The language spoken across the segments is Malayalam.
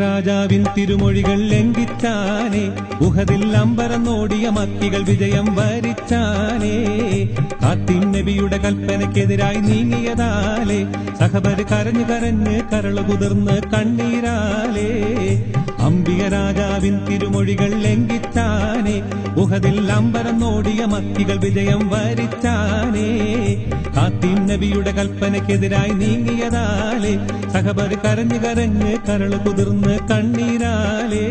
രാജാവിൻ തിരുമൊഴികൾ ലംഘിച്ചാനേ, ഉഹദിൽ അമ്പരന്നോടിയ മക്കികൾ വിജയം വരിച്ചാനേ. ഖാത്തിം നബിയുടെ കൽപ്പനയ്ക്കെതിരായി നീങ്ങിയതാലേ, സഹബര് കരഞ്ഞു കരഞ്ഞ് കരള് കുതിർന്ന് കണ്ണീരാലേ. അംബിക രാജാവിൻ തിരുമൊഴികൾ ലംഘിച്ചാനേ, ഉഹദിൽ അമ്പരന്നോടിയ മക്കികൾ വിജയം വരിച്ചാനേ. ഖാത്തിം നബിയുടെ കൽപ്പനയ്ക്കെതിരായി നീങ്ങിയതാലേ, സഹബര് കരഞ്ഞു കരഞ്ഞ് കരള് കുതിർന്ന് കണ്ണീരാലേ.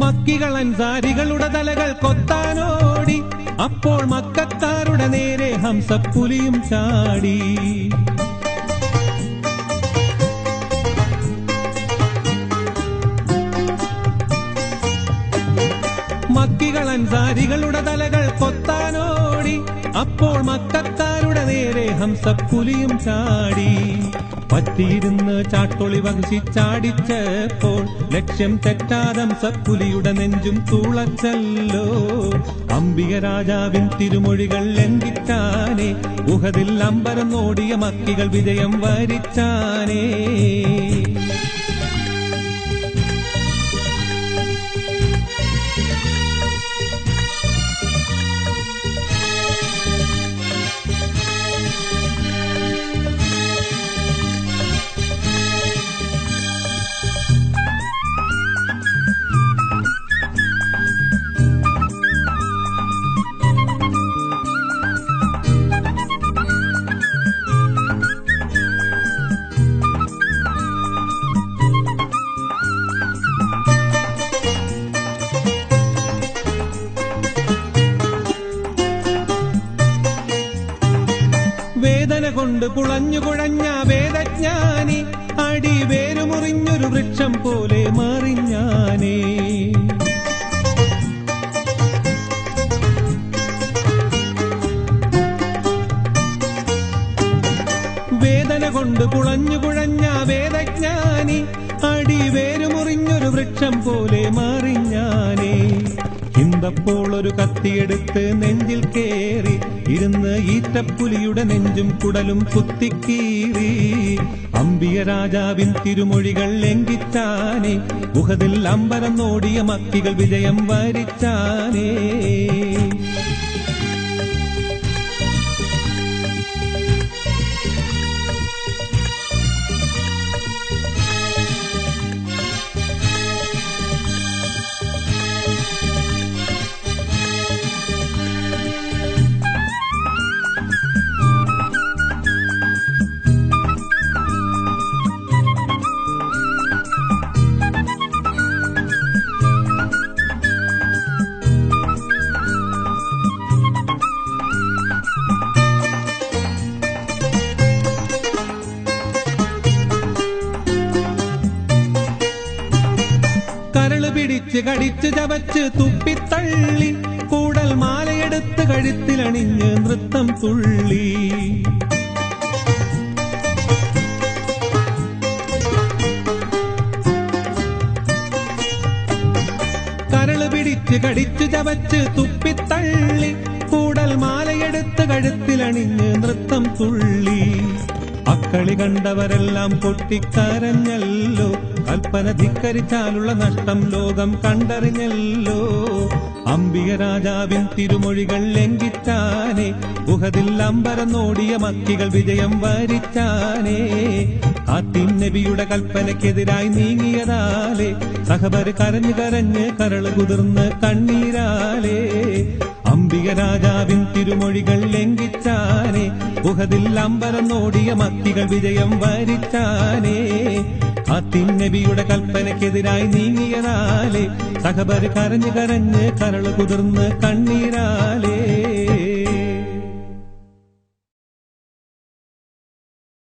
മക്കികൾ അൻസാരികളുടെ തലകൾ കൊത്താനോടി, അപ്പോൾ മക്കത്താരുടെ നേരെ ഹംസപ്പുലിയും ചാടി. മക്കികൾ അൻസാരികളുടെ തലകൾ കൊത്താനോടി, അപ്പോൾ മക്കത്താരുടെ നേരെ ഹംസപ്പുലിയും ചാടി. പറ്റിയിരുന്ന് ചാട്ടൊളി വഹിച്ചാടിച്ചപ്പോൾ ലക്ഷ്യം തെറ്റാതെ ഹംസപ്പുലിയുടെ നെഞ്ചും തുളച്ചല്ലോ. അംബിക രാജാവിൻ തിരുമൊഴികൾ ലംഘിച്ചാനേ, ഉഹദിൽ അമ്പരന്നോടിയ മക്കികൾ വിജയം വരിച്ചാനേ. വേദന കൊണ്ട് പുളഞ്ഞു കുഴഞ്ഞ വേദജ്ഞാനി, അടി വേരുമുറിഞ്ഞൊരു വൃക്ഷം പോലെ മാറിഞ്ഞാനേ. വേദന കൊണ്ട് പുളഞ്ഞു കുഴഞ്ഞ വേദജ്ഞാനി, അടി വേരുമുറിഞ്ഞൊരു വൃക്ഷം പോലെ മാറിഞ്ഞാനേ. ഇന്തപ്പോൾ ഒരു കത്തിയെടുത്ത് നെഞ്ചിൽ കേറി ഇരുന്ന് ഈറ്റപ്പുലിയുടെ നെഞ്ചും കുടലും കുത്തിക്കീറി. അംബിക രാജാവിൻ തിരുമൊഴികൾ ലംഘിച്ചാനേ, ഉഹദിൽ അമ്പരന്നോടിയ മക്കികൾ വിജയം വരിച്ചാനേ. കരള് പിടിച്ച് കടിച്ച് ചവച്ച് തുപ്പിത്തള്ളി, കൂടൽ മാലയെടുത്ത് കഴുത്തിലണിഞ്ഞ് നൃത്തം തുള്ളി. കരള് പിടിച്ച് കടിച്ച് ചവച്ച് തുപ്പിത്തള്ളി, കൂടൽ മാലയെടുത്ത് കഴുത്തിലണിഞ്ഞ് നൃത്തം തുള്ളി. അക്കളി കണ്ടവരെല്ലാം പൊട്ടിക്കരഞ്ഞല്ലോ, കൽപ്പന ധിക്കരിച്ചാലുള്ള നഷ്ടം ലോകം കണ്ടറിഞ്ഞല്ലോ. അംബിക രാജാവിൻ തിരുമൊഴികൾ ലംഘിച്ചാനേ, ഉഹദിൽ അമ്പരന്നോടിയ മക്കികൾ വിജയം വരിച്ചാനേ. ഖാത്തിം നബിയുടെ കൽപ്പനയ്ക്കെതിരായി നീങ്ങിയതാലേ, സഹബര് കരഞ്ഞു കരഞ്ഞ് കരള് കുതിർന്ന് കണ്ണീരാലേ. അംബിക രാജാവിൻ തിരുമൊഴികൾ ലംഘിച്ചാനേ, ഉഹദിൽ അമ്പരന്നോടിയ മക്കികൾ വിജയം വരിച്ചാനേ. നബിയുടെ കൽപ്പനയ്ക്കെതിരായി നീങ്ങിയതാലേ സഹബര് കരഞ്ഞ് കരഞ്ഞ് കരള് കുതിർന്ന് കണ്ണീരാലേ